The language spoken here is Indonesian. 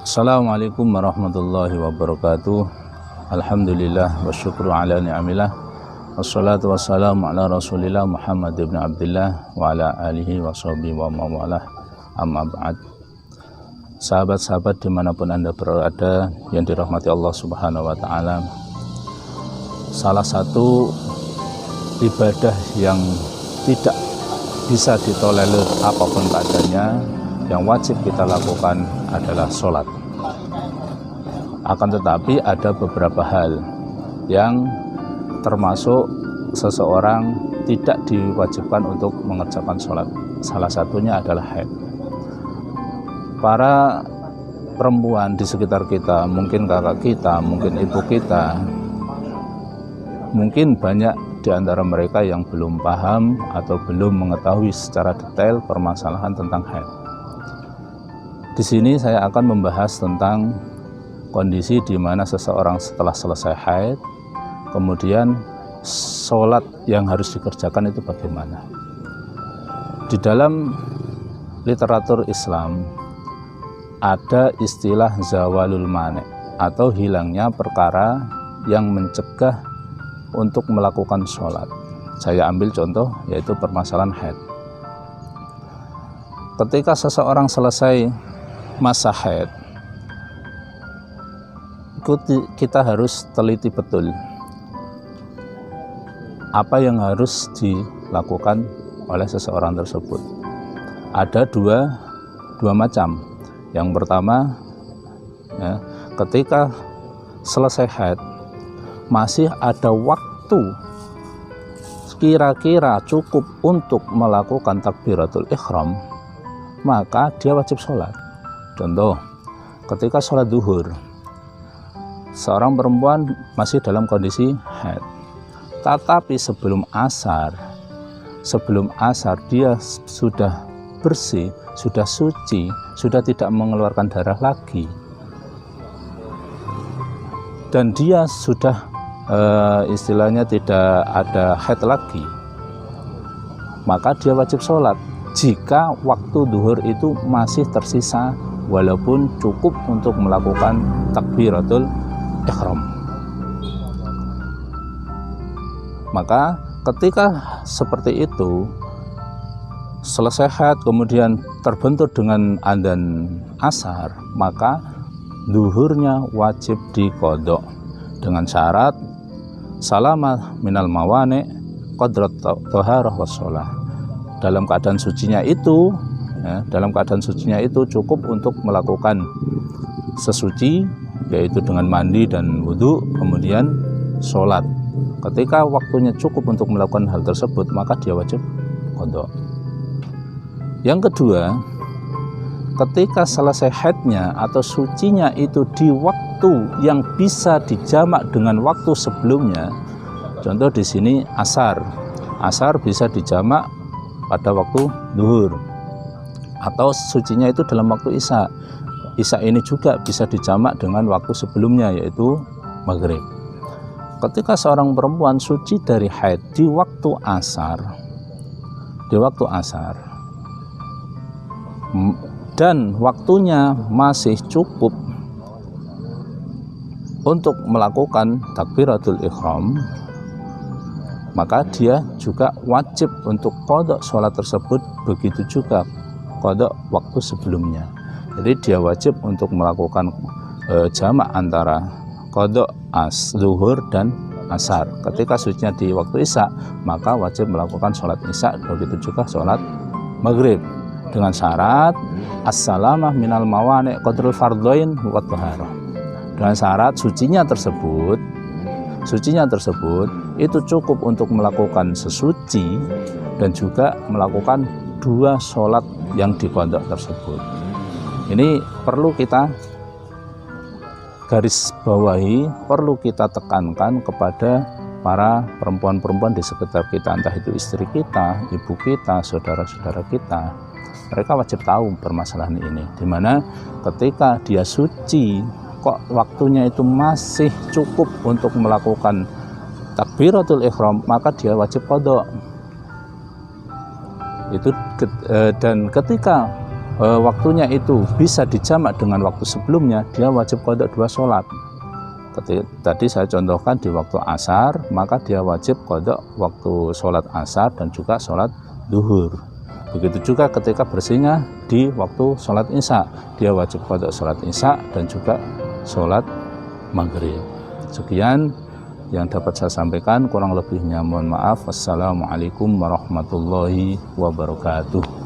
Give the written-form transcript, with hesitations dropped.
Assalamualaikum warahmatullahi wabarakatuh. Alhamdulillah wa syukru ala ni'amillah. Wassalatu wassalamu ala rasulillah Muhammad ibn Abdullah wa ala alihi wa sahbihi wa mawalah. Amma ba'd. Sahabat-sahabat dimanapun Anda berada yang dirahmati Allah subhanahu wa ta'ala, salah satu ibadah yang tidak bisa ditolerir apapun keadaannya, yang wajib kita lakukan adalah sholat. Akan tetapi ada beberapa hal yang termasuk seseorang tidak diwajibkan untuk mengerjakan sholat. Salah satunya adalah haid. Para perempuan di sekitar kita, mungkin kakak kita, mungkin ibu kita, mungkin banyak di antara mereka yang belum paham atau belum mengetahui secara detail permasalahan tentang haid. Di sini saya akan membahas tentang kondisi di mana seseorang setelah selesai haid, kemudian sholat yang harus dikerjakan itu bagaimana. Di dalam literatur Islam ada istilah zawalul mani, atau hilangnya perkara yang mencegah untuk melakukan sholat. Saya ambil contoh, yaitu permasalahan haid. Ketika seseorang selesai masa haid, kita harus teliti betul apa yang harus dilakukan oleh seseorang tersebut. Ada dua macam. Yang pertama, ya, ketika selesai haid masih ada waktu kira-kira cukup untuk melakukan takbiratul ihram, maka dia wajib sholat. Contoh, ketika sholat duhur, seorang perempuan masih dalam kondisi haid, tetapi sebelum asar dia sudah bersih, sudah suci, sudah tidak mengeluarkan darah lagi, dan dia sudah istilahnya tidak ada haid lagi, maka dia wajib sholat jika waktu duhur itu masih tersisa, walaupun cukup untuk melakukan takbiratul ihram. Maka ketika seperti itu, selesai haid kemudian terbentur dengan adzan asar, maka duhurnya wajib diqodok dengan syarat salamah minal mawani qadrat thaharah wassalah. Dalam keadaan sucinya itu, cukup untuk melakukan sesuci, yaitu dengan mandi dan wudhu, kemudian sholat. Ketika waktunya cukup untuk melakukan hal tersebut, maka dia wajib qodok. Yang kedua, ketika selesai haidnya atau sucinya itu di waktu yang bisa dijamak dengan waktu sebelumnya. Contoh di sini asar bisa dijamak pada waktu duhur, atau sucinya itu dalam waktu isya ini juga bisa dijamak dengan waktu sebelumnya, yaitu maghrib. Ketika seorang perempuan suci dari haid di waktu asar dan waktunya masih cukup untuk melakukan takbiratul ihram, maka dia juga wajib untuk qodok sholat tersebut, begitu juga qodok waktu sebelumnya. Jadi dia wajib untuk melakukan jamak antara qodok zuhur dan asar. Ketika sucinya di waktu isya, maka wajib melakukan sholat isya, begitu juga sholat maghrib, dengan syarat as-salamah minal mawani qadrul fardhain wa thaharah. Dengan syarat sucinya tersebut itu cukup untuk melakukan sesuci dan juga melakukan dua sholat yang diqodok tersebut. Ini perlu kita garis bawahi, perlu kita tekankan kepada para perempuan-perempuan di sekitar kita, entah itu istri kita, ibu kita, saudara-saudara kita. Mereka wajib tahu permasalahan ini, dimana ketika dia suci kok waktunya itu masih cukup untuk melakukan takbiratul ihram, maka dia wajib qodok. Dan ketika waktunya itu bisa dijamak dengan waktu sebelumnya, dia wajib qada 2 sholat. Tadi saya contohkan di waktu asar, maka dia wajib qada waktu sholat asar dan juga sholat duhur. Begitu juga ketika bersihnya di waktu sholat isya, dia wajib qada sholat isya dan juga sholat maghrib. Sekian yang dapat saya sampaikan, kurang lebihnya mohon maaf. Wassalamualaikum warahmatullahi wabarakatuh.